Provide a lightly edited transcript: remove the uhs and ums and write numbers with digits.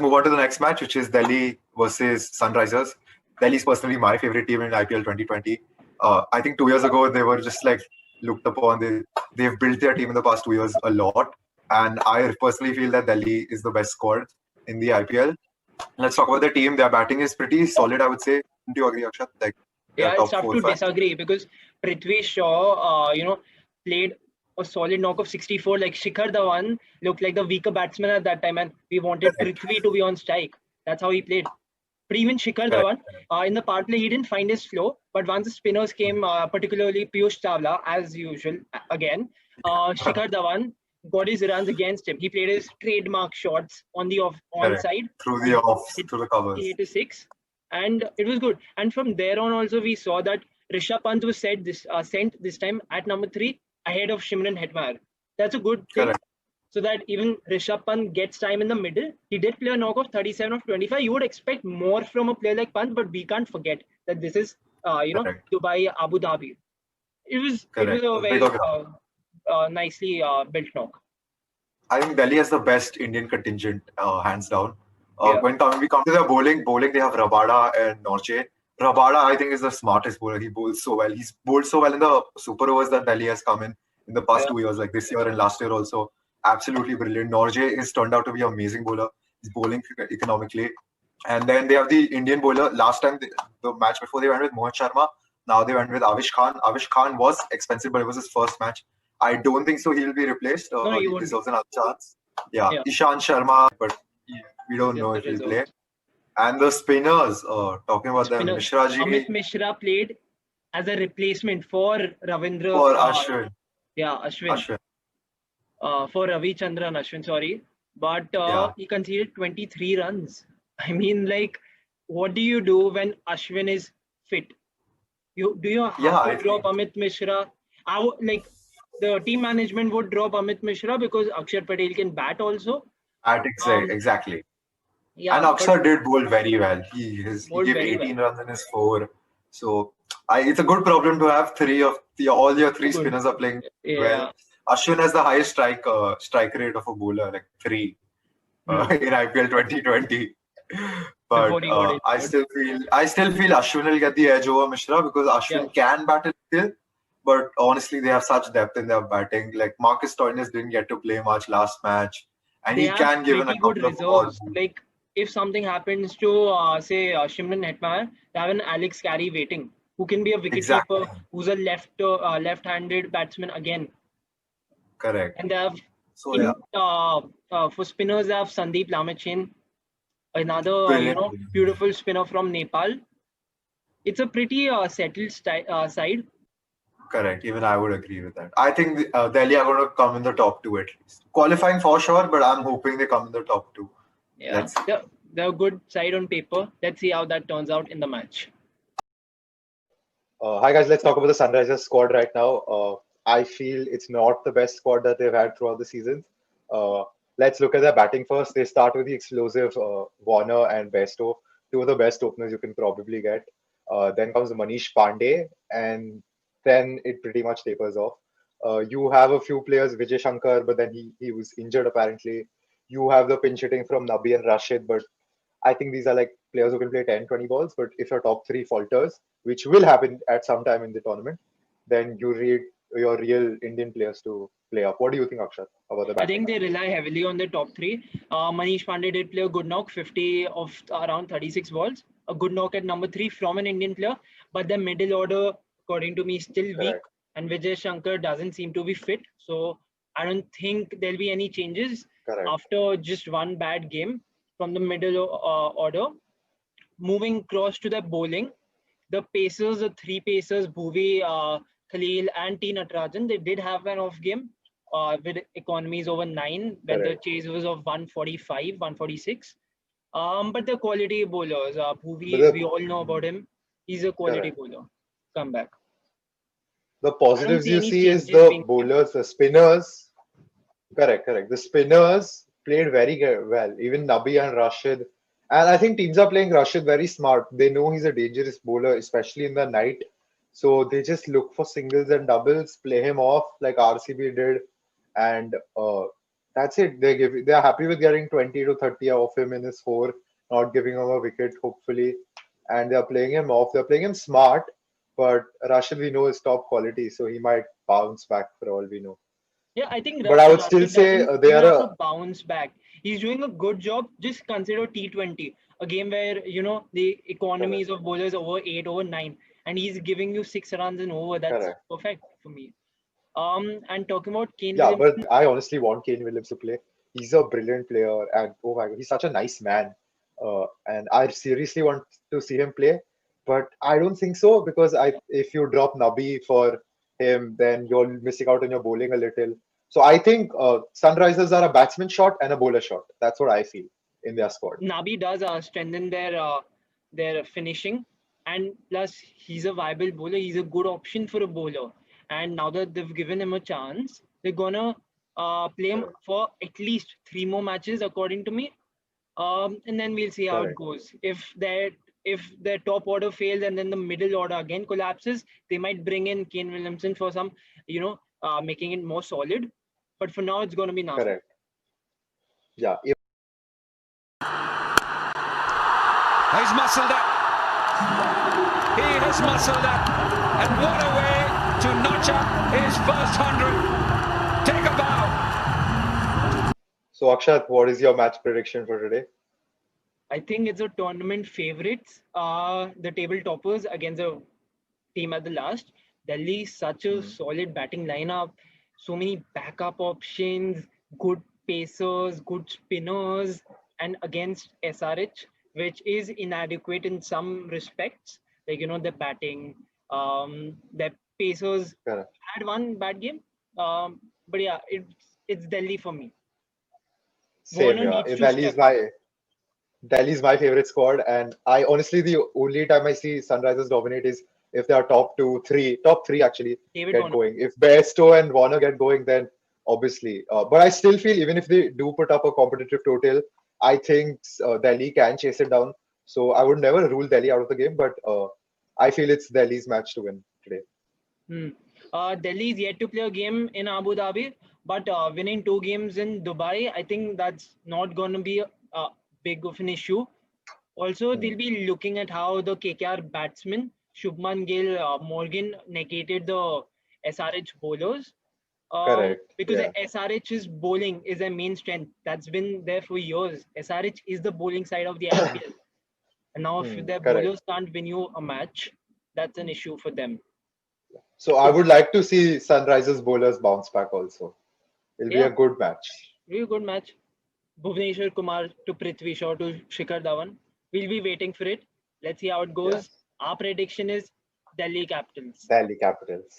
move on to the next match, which is Delhi versus Sunrisers. Delhi is personally my favorite team in IPL 2020. I think 2 years ago they were just like looked upon. They've built their team in the past 2 years a lot, and I personally feel that Delhi is the best squad in the IPL. Let's talk about the team. Their batting is pretty solid, I would say. Do you agree, Akshat? Like their Yeah, it's top tough four, to five. disagree because Prithvi Shaw, played a solid knock of 64. Like Shikhar Dhawan looked like the weaker batsman at that time, and we wanted Correct. Prithvi to be on strike. That's how he played. But even Shikhar Correct. Dhawan, in the power play, he didn't find his flow. But once the spinners came, particularly Piyush Chawla, as usual, again, Shikhar Dhawan got his runs against him. He played his trademark shots on the Correct. onside. Through the He offs, hit through the covers. 86, and it was good. And from there on, also we saw that Rishabh Pant was sent this time at number 3 ahead of Shimron Hetmar. That's a good thing. Correct. So that even Rishabh Pant gets time in the middle. He did play a knock of 37 of 25. You would expect more from a player like Pant, but we can't forget that this is Correct. Dubai, Abu Dhabi. It was Correct. a Big very of nicely built knock. I think Delhi has the best Indian contingent, hands down. Yeah. When we come to their bowling they have Rabada and Norche. Rabada, I think, is the smartest bowler. He bowls so well. He's bowled so well in the super overs that Delhi has come in the past Yeah. 2 years, like this year and last year also. Absolutely brilliant. Norje is turned out to be an amazing bowler. He's bowling economically. And then they have the Indian bowler. Last time, the match before, they went with Mohit Sharma. Now they went with Avish Khan. Avish Khan was expensive, but it was his first match. I don't think so he'll be replaced. No, he He won't be. deserves another chance. Yeah, Yeah. Ishan Sharma, but we don't He's know the if he'll play. reserves. And the spinners, talking about them, Spinner Mishra Amit ji Mishra played as a replacement for Ravindra. for Ashwin. Yeah, Ashwin. Ashwin, For Ravi Chandran Ashwin, sorry. But yeah. he conceded 23 runs. I mean, like, what do you do when Ashwin is fit? You Yeah, have to I drop think Amit Mishra. Like the team management would drop Amit Mishra because Akshar Patel can bat also. exactly. And Yeah, but Akshar did bowl very well. He bowled gave very well. 18 runs in his four. So it's a good problem to have. All your Too three good. spinners are playing well. Yeah, Ashwin has the highest strike rate of a bowler, like 3 hmm. in IPL 2020. But Before he got injured. I still feel Ashwin will get the edge over Mishra because Yeah, Ashwin can bat it still. But honestly, they have such depth in their batting. Like Marcus Stoinis didn't get to play much last match, and they he have can give in a pretty good couple of odd. reserves. Like if something happens to say Shimron Hetmar, they have an Alex Carey waiting, who can be a Exactly. wicketkeeper, who's a left-handed batsman again. Correct. And they have So yeah, in for spinners they have Sandeep Lamachin, another brilliant. beautiful spinner from Nepal. It's a pretty settled side. Correct. Even I would agree with that. I think Delhi are going to come in the top two at least. Qualifying for sure, but I'm hoping they come in the top two. Yeah, Let's see. they're a good side on paper. Let's see how that turns out in the match. Hi guys, let's talk about the Sunrisers squad right now. I feel it's not the best squad that they've had throughout the season. Uh, let's look at their batting first. They start with the explosive Warner and Besto, two of the best openers you can probably get. Then comes Manish Pandey, and then it pretty much tapers off. You have a few players, Vijay Shankar, but then he was injured apparently. You have the pinch hitting from Nabi and Rashid, but I think these are like players who can play 10, 20 balls. But if your top three falters, which will happen at some time in the tournament, then you read your real Indian players to play up. What do you think, Akshat, about the I batting? think they rely heavily on their top three. Manish Pandey did play a good knock, 50 of around 36 balls. A good knock at number 3 from an Indian player. But the middle order, according to me, is still weak. Correct. And Vijay Shankar doesn't seem to be fit. So I don't think there'll be any changes Correct. after just one bad game from the middle order. Moving across to the bowling, the pacers, the three pacers, Bhuvi, Khalil, and T. Natarajan, they did have an off game with economies over 9 when the Correct. chase was of 145, 146. But the quality bowlers, But Bhuvi, we all know about him. He's a quality correct. bowler. Come back. The I don't positives see you any see is changes the being made. bowlers, the spinners. Correct. The spinners played very well. Even Nabi and Rashid. And I think teams are playing Rashid very smart. They know he's a dangerous bowler, especially in the night. So they just look for singles and doubles, play him off like RCB did. And That's it. They're happy with getting 20 to 30 off him in his four, not giving him a wicket, hopefully. And they're playing him off. They're playing him smart, but Rashid we know is top quality, so he might bounce back for all we know. Yeah, I think But I would still Rashid say doesn't they even are have a to bounce back. He's doing a good job. Just consider T20, a game where the economies of bowlers over 8, over 9, and he's giving you 6 runs and over. That's correct. perfect for me. And talking about Kane Yeah, but Williamson, I honestly want Kane Williams to play. He's a brilliant player, and oh my god, he's such a nice man. And I seriously want to see him play, but I don't think so because if you drop Nabi for him, then you're missing out on your bowling a little. So I think Sunrisers are a batsman shot and a bowler shot. That's what I feel in their squad. Nabi does strengthen their finishing, and plus he's a viable bowler. He's a good option for a bowler. And now that they've given him a chance, they're gonna play him for at least 3 more matches, according to me. And then we'll see how it Correct. goes. If their top order fails and then the middle order again collapses, they might bring in Kane Williamson for some, making it more solid. But for now, it's going to be Nabi. Correct. Yeah. He's muscled up. He has muscled up. And what a way to notch up his first 100. Take a bow. So Akshat, what is your match prediction for today? I think it's a tournament favorites, the table toppers against the team at the last. Delhi is such a solid batting lineup, so many backup options, good pacers, good spinners, and against SRH, which is inadequate in some respects. Like the batting, their pacers Correct. had one bad game, but yeah, it's Delhi for me. Same Warner here. needs to step up. Delhi's my favorite squad, and I honestly the only time I see Sunrisers dominate is if they are top three actually David get Warner. going. If Bairstow and Warner get going, then obviously. But I still feel even if they do put up a competitive total, I think Delhi can chase it down. So I would never rule Delhi out of the game, but I feel it's Delhi's match to win today. Delhi is yet to play a game in Abu Dhabi, but winning 2 games in Dubai, I think that's not going to be a big of an issue. Also, they'll be looking at how the KKR batsmen, Shubman Gill, Morgan, negated the SRH bowlers. Correct. Because Yeah. SRH's bowling is their main strength. That's been there for years. SRH is the bowling side of the IPL. And now if their Correct. bowlers can't win you a match, that's an issue for them. So I would like to see Sunrisers bowlers bounce back also. It'll be Yeah. a good match. Really good match. Bhuvneshwar Kumar to Prithvi Shaw to Shikhar Dhawan. We'll be waiting for it. Let's see how it goes. Yes. Our prediction is Delhi Capitals. Delhi Capitals.